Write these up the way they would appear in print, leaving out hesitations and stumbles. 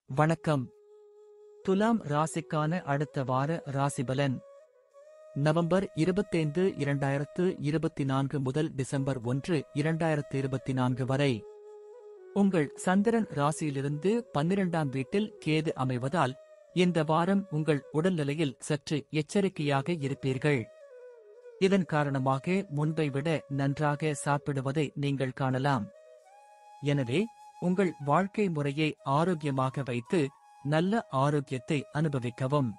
வணக்கம். துலாம் ராசிக்கான அடுத்த வார ராசிபலன் நவம்பர் 25, 2024 முதல் டிசம்பர் 1, 2024 வரை. உங்கள் சந்திரன் ராசியிலிருந்து 12ஆம் வீட்டில் கேது அமைவதால் இந்த வாரம் உங்கள் உடல்நிலையில் சற்று எச்சரிக்கையாக இருப்பீர்கள். இதன் காரணமாக முன்பை விட நன்றாக சாப்பிடுவதை நீங்கள் காணலாம். எனவே உங்கள் வாழ்க்கை முறையை ஆரோக்கியமாக வைத்து நல்ல ஆரோக்கியத்தை அனுபவிக்கவும்.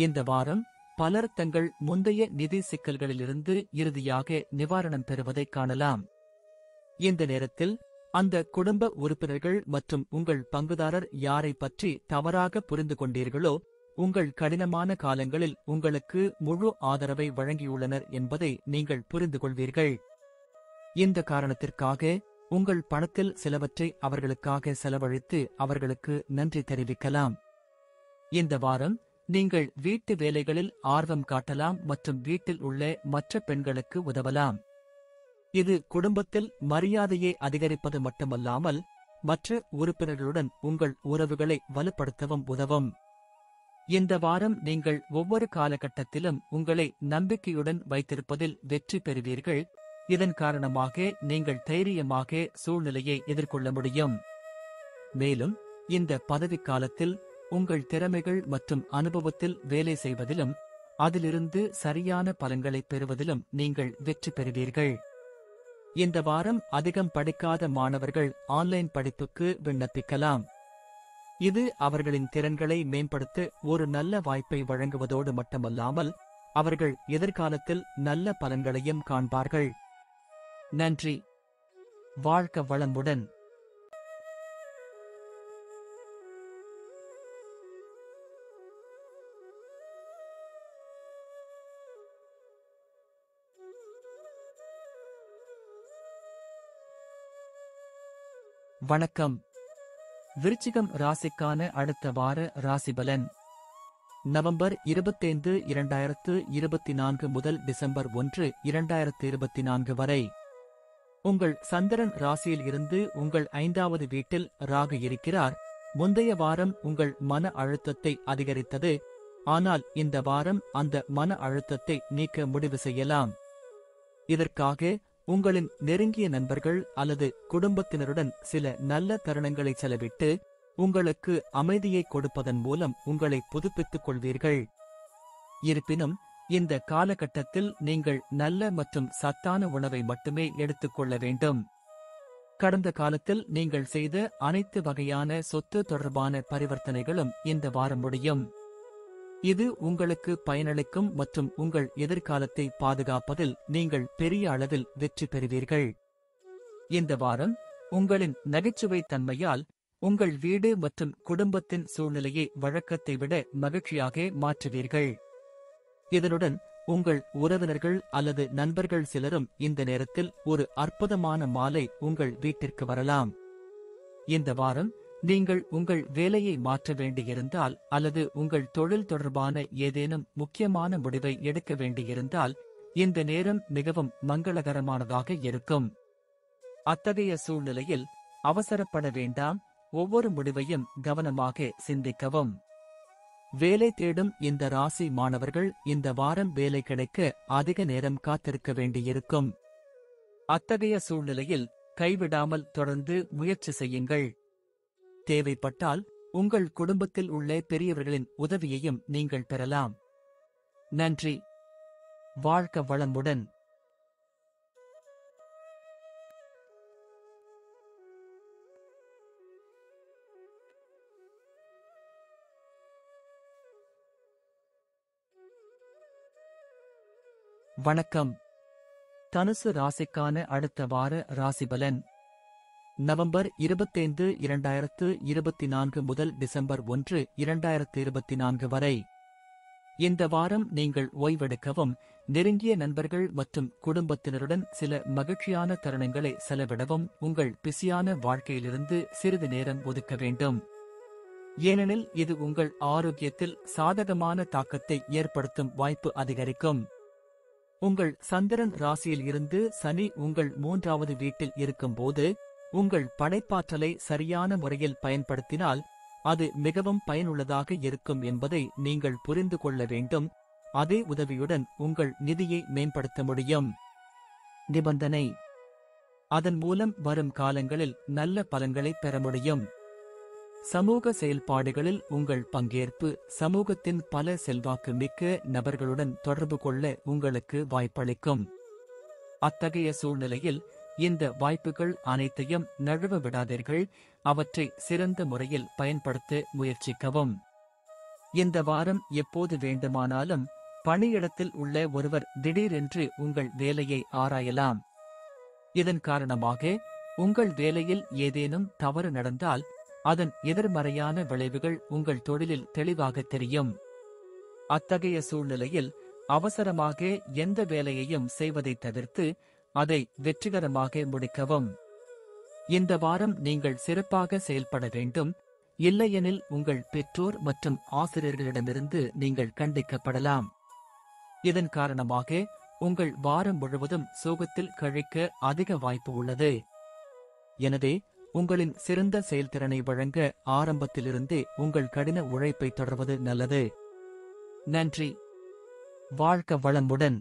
இந்த வாரம் பலர் தங்கள் முந்தைய நிதி சிக்கல்களிலிருந்து இறுதியாக நிவாரணம் பெறுவதை காணலாம். இந்த நேரத்தில் அந்த குடும்ப உறுப்பினர்கள் மற்றும் உங்கள் பங்குதாரர் யாரை பற்றி தவறாக புரிந்து கொண்டீர்களோ உங்கள் கடினமான காலங்களில் உங்களுக்கு முழு ஆதரவை வழங்கியுள்ளனர் என்பதை நீங்கள் புரிந்து கொள்வீர்கள். இந்த காரணத்திற்காக உங்கள் பணத்தில் சிலவற்றை அவர்களுக்காக செலவழித்து அவர்களுக்கு நன்றி தெரிவிக்கலாம். இந்த வாரம் நீங்கள் வீட்டு வேலைகளில் ஆர்வம் காட்டலாம் மற்றும் வீட்டில் உள்ள மற்ற பெண்களுக்கு உதவலாம். இது குடும்பத்தில் மரியாதையை அதிகரிப்பது மட்டுமல்லாமல் மற்ற உறுப்பினர்களுடன் உங்கள் உறவுகளை வலுப்படுத்தவும் உதவும். இந்த வாரம் நீங்கள் ஒவ்வொரு காலகட்டத்திலும் உங்களை நம்பிக்கையுடன் வைத்திருப்பதில் வெற்றி பெறுவீர்கள். இதன் காரணமாக நீங்கள் தைரியமாக சூழ்நிலையை எதிர்கொள்ள முடியும். மேலும் இந்த பதவிக்காலத்தில் உங்கள் திறமைகள் மற்றும் அனுபவத்தில் வேலை செய்வதிலும் அதிலிருந்து சரியான பலன்களை பெறுவதிலும் நீங்கள் வெற்றி பெறுவீர்கள். இந்த வாரம் அதிகம் படிக்காத மாணவர்கள் ஆன்லைன் படிப்புக்கு விண்ணப்பிக்கலாம். இது அவர்களின் திறன்களை மேம்படுத்த ஒரு நல்ல வாய்ப்பை வழங்குவதோடு மட்டுமல்லாமல் அவர்கள் எதிர்காலத்தில் நல்ல பலன்களையும் காண்பார்கள். நன்றி. வாழ்க வளமுடன். வணக்கம். விருச்சிகம் ராசிக்கான அடுத்த வார ராசிபலன் நவம்பர் 25, 2024 முதல் டிசம்பர் 1, 2024 வரை. உங்கள் சந்திரன் ராசியில் இருந்து உங்கள் 5வது வீட்டில் ராகு இருக்கிறார். முந்தைய வாரம் உங்கள் மன அழுத்தத்தை அதிகரித்தது. ஆனால் இந்த வாரம் அந்த மன அழுத்தத்தை நீக்க முடிவு செய்யலாம். இதற்காக உங்களின் நெருங்கிய நண்பர்கள் அல்லது குடும்பத்தினருடன் சில நல்ல தருணங்களை செலவிட்டு உங்களுக்கு அமைதியை கொடுப்பதன் மூலம் உங்களை புதுப்பித்துக் கொள்வீர்கள். இருப்பினும் இந்த காலகட்டத்தில் நீங்கள் நல்ல மற்றும் சத்தான உணவை மட்டுமே எடுத்துக்கொள்ள வேண்டும். கடந்த காலத்தில் நீங்கள் செய்த அனைத்து வகையான சொத்து தொடர்பான பரிவர்த்தனைகளும் இந்த வாரம் முடியும். இது உங்களுக்கு பயனளிக்கும் மற்றும் உங்கள் எதிர்காலத்தை பாதுகாப்பதில் நீங்கள் பெரிய அளவில் வெற்றி பெறுவீர்கள். இந்த வாரம் உங்களின் நகைச்சுவை தன்மையால் உங்கள் வீடு மற்றும் குடும்பத்தின் சூழ்நிலையை வழக்கத்தை விட மகிழ்ச்சியாக மாற்றுவீர்கள். இதனுடன் உங்கள் உறவினர்கள் அல்லது நண்பர்கள் சிலரும் இந்த நேரத்தில் ஒரு அற்புதமான மாலை உங்கள் வீட்டிற்கு வரலாம். இந்த வாரம் நீங்கள் உங்கள் வேலையை மாற்ற வேண்டியிருந்தால் அல்லது உங்கள் தொழில் தொடர்பான ஏதேனும் முக்கியமான முடிவை எடுக்க வேண்டியிருந்தால் இந்த நேரம் மிகவும் மங்களகரமானதாக இருக்கும். அத்தகைய சூழ்நிலையில் அவசரப்பட வேண்டாம். ஒவ்வொரு முடிவையும் கவனமாக சிந்திக்கவும். வேலை தேடும் இந்த ராசி மாணவர்கள் இந்த வாரம் வேலை கிடைக்க அதிக நேரம் காத்திருக்க வேண்டியிருக்கும். அத்தகைய சூழ்நிலையில் கைவிடாமல் தொடர்ந்து முயற்சி செய்யுங்கள். தேவைப்பட்டால் உங்கள் குடும்பத்தில் உள்ள பெரியவர்களின் உதவியையும் நீங்கள் பெறலாம். நன்றி. வாழ்க வளமுடன். வணக்கம். தனுசு ராசிக்கான அடுத்த வார ராசிபலன் நவம்பர் 25, 2024 முதல் டிசம்பர் 1, 2024 வரை. இந்த வாரம் நீங்கள் ஓய்வெடுக்கவும் நெருங்கிய நண்பர்கள் மற்றும் குடும்பத்தினருடன் சில மகிழ்ச்சியான தருணங்களை செலவிடவும் உங்கள் பிஸியான வாழ்க்கையிலிருந்து சிறிது நேரம் ஒதுக்க வேண்டும். ஏனெனில் இது உங்கள் ஆரோக்கியத்தில் சாதகமான தாக்கத்தை ஏற்படுத்தும் வாய்ப்பு அதிகரிக்கும். உங்கள் சந்திரன் ராசியில் இருந்து சனி உங்கள் 3வது வீட்டில் இருக்கும்போது உங்கள் படைப்பாற்றலை சரியான முறையில் பயன்படுத்தினால் அது மிகவும் பயனுள்ளதாக இருக்கும் என்பதை நீங்கள் புரிந்து கொள்ள வேண்டும். அதே உதவியுடன் உங்கள் நிதியை மேம்படுத்த முடியும். நிபந்தனை: அதன் மூலம் வரும் காலங்களில் நல்ல பலன்களை பெற முடியும். சமூக செயல்பாடுகளில் உங்கள் பங்கேற்பு சமூகத்தின் பல செல்வாக்கு மிக்க நபர்களுடன் தொடர்பு கொள்ள உங்களுக்கு வாய்ப்பளிக்கும். அத்தகைய சூழ்நிலையில் இந்த வாய்ப்புகள் அனைத்தையும் நழுவ விடாதீர்கள். அவற்றை சிறந்த முறையில் பயன்படுத்த முயற்சிக்கவும். இந்த வாரம் எப்போது வேண்டுமானாலும் பணியிடத்தில் உள்ள ஒருவர் திடீரென்று உங்கள் வேலையை ஆராயலாம். இதன் காரணமாக உங்கள் வேலையில் ஏதேனும் தவறு நடந்தால் அதன் எதிர்மறையான விளைவுகள் உங்கள் தொழிலில் தெளிவாக தெரியும். அத்தகைய சூழ்நிலையில் அவசரமாக எந்த வேலையையும் செய்வதை தவிர்த்து அதை வெற்றிகரமாக முடிக்கவும். இந்த வாரம் நீங்கள் சிறப்பாக செயல்பட வேண்டும். இல்லையெனில் உங்கள் பெற்றோர் மற்றும் ஆசிரியர்களிடமிருந்து நீங்கள் கண்டிக்கப்படலாம். இதன் காரணமாக உங்கள் வாரம் முழுவதும் சோகத்தில் கழிக்க அதிக வாய்ப்பு உள்ளது. எனவே உங்களின் சிறந்த செயல்திறனை வழங்க ஆரம்பத்திலிருந்தே உங்கள் கடின உழைப்பை தொடர்வது நல்லது. நன்றி. வாழ்க வளமுடன்.